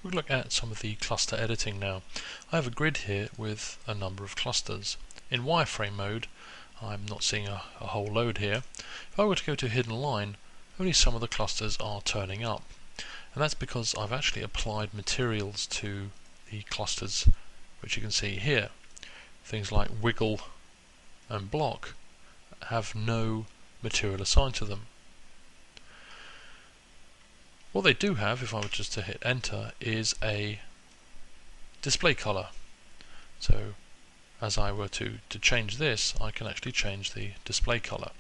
We'll look at some of the cluster editing now. I have a grid here with a number of clusters. In wireframe mode, I'm not seeing a whole load here. If I were to go to hidden line, only some of the clusters are turning up. And that's because I've actually applied materials to the clusters, which you can see here. Things like wiggle and block have no material assigned to them. What they do have, if I were just to hit enter, is a display color. So as I were to change this, I can actually change the display color.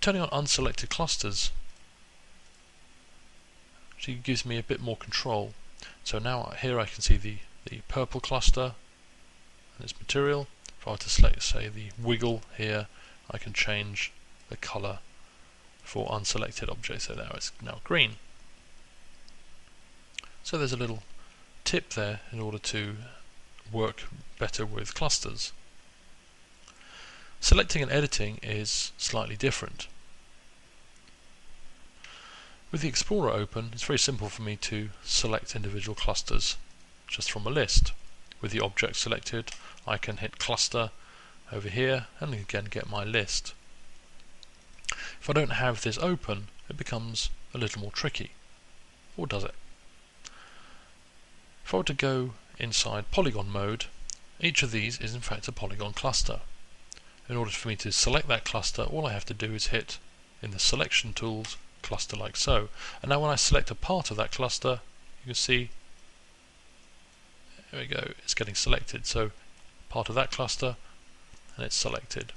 Turning on unselected clusters actually gives me a bit more control. So now here I can see the purple cluster and its material. If I were to select, say, the wiggle here, I can change the color for unselected objects, so now it's green. So there's a little tip there in order to work better with clusters. Selecting and editing is slightly different. With the Explorer open, it's very simple for me to select individual clusters just from a list. With the object selected, I can hit cluster over here and again get my list. If I don't have this open, it becomes a little more tricky. Or does it? If I were to go inside polygon mode, each of these is in fact a polygon cluster. In order for me to select that cluster, all I have to do is hit in the selection tools cluster like so. And now when I select a part of that cluster, you can see, there we go, it's getting selected. So part of that cluster, and it's selected.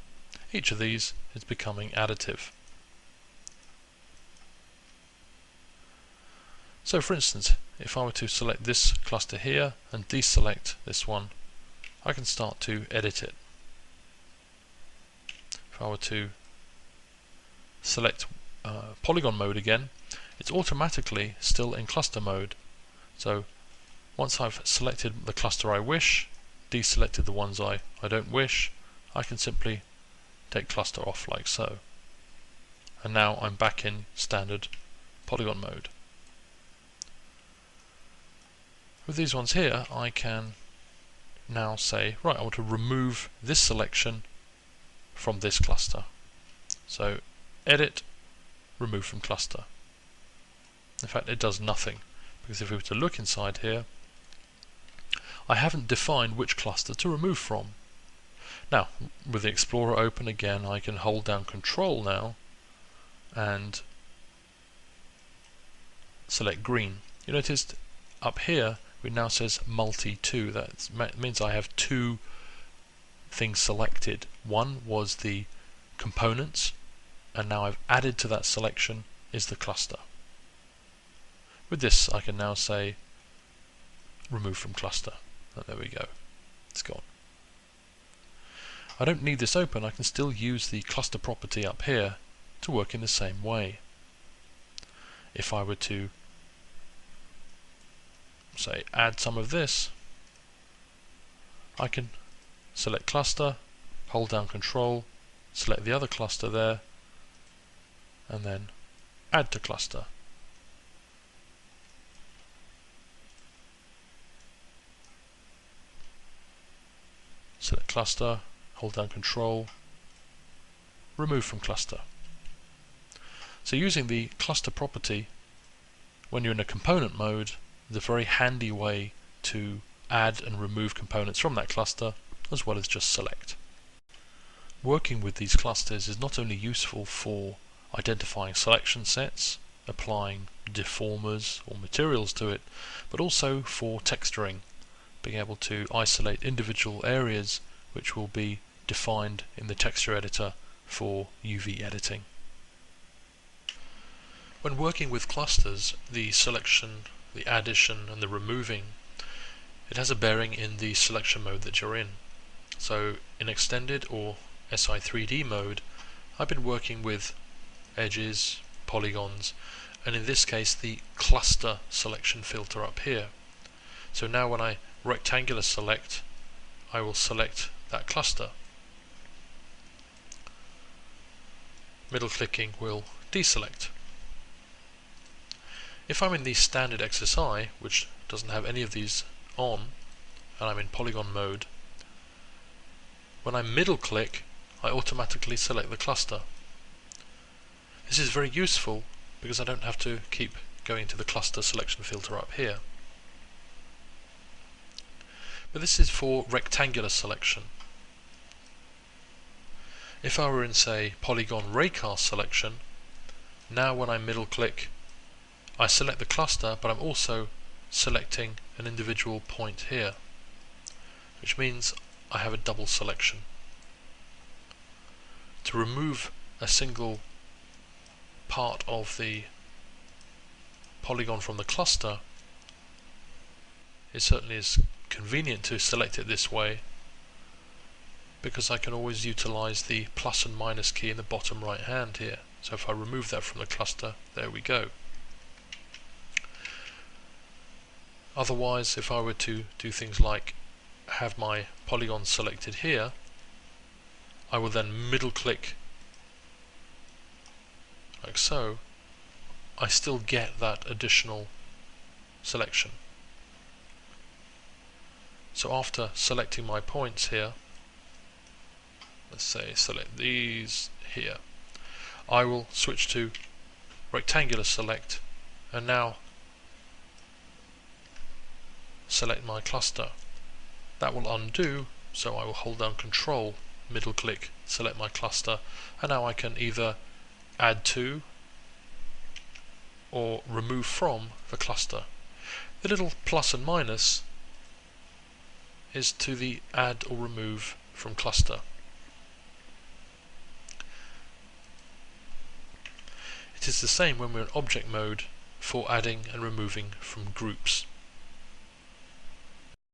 Each of these is becoming additive. So for instance, if I were to select this cluster here and deselect this one, I can start to edit it. If I were to select polygon mode again, it's automatically still in cluster mode. So once I've selected the cluster I wish, deselected the ones I don't wish, I can simply take cluster off like so. And now I'm back in standard polygon mode. With these ones here, I can now say, right, I want to remove this selection from this cluster. So edit, remove from cluster. In fact, it does nothing, because if we were to look inside here, I haven't defined which cluster to remove from. Now, with the Explorer open again, I can hold down Control now and select green. You noticed up here it now says multi-2. That means I have two things selected. One was the components, and now I've added to that selection is the cluster. With this I can now say remove from cluster. And there we go, it's gone. I don't need this open, I can still use the cluster property up here to work in the same way. If I were to say add some of this, I can select cluster, hold down Control, select the other cluster there, and then add to cluster. Select cluster, hold down Control, remove from cluster. So using the cluster property when you're in a component mode is a very handy way to add and remove components from that cluster, as well as just select. Working with these clusters is not only useful for identifying selection sets, applying deformers or materials to it, but also for texturing, being able to isolate individual areas which will be defined in the texture editor for UV editing. When working with clusters, the selection, the addition and the removing, it has a bearing in the selection mode that you're in. So in extended or SI3D mode, I've been working with edges, polygons, and in this case the cluster selection filter up here. So now when I rectangular select, I will select that cluster. Middle clicking will deselect. If I'm in the standard XSI, which doesn't have any of these on, and I'm in polygon mode, when I middle click, I automatically select the cluster. This is very useful because I don't have to keep going to the cluster selection filter up here. But this is for rectangular selection. If I were in, say, polygon raycast selection, now when I middle click, I select the cluster, but I'm also selecting an individual point here, which means I have a double selection. To remove a single part of the polygon from the cluster, it certainly is convenient to select it this way, because I can always utilize the plus and minus key in the bottom right hand here. So if I remove that from the cluster, there we go. Otherwise, if I were to do things like have my polygon selected here, I will then middle click like so. I still get that additional selection. So after selecting my points here, let's say select these here, I will switch to rectangular select and now select my cluster. That will undo, so I will hold down Control, middle click, select my cluster, and now I can either add to or remove from the cluster. The little plus and minus is to the add or remove from cluster. It is the same when we're in object mode for adding and removing from groups.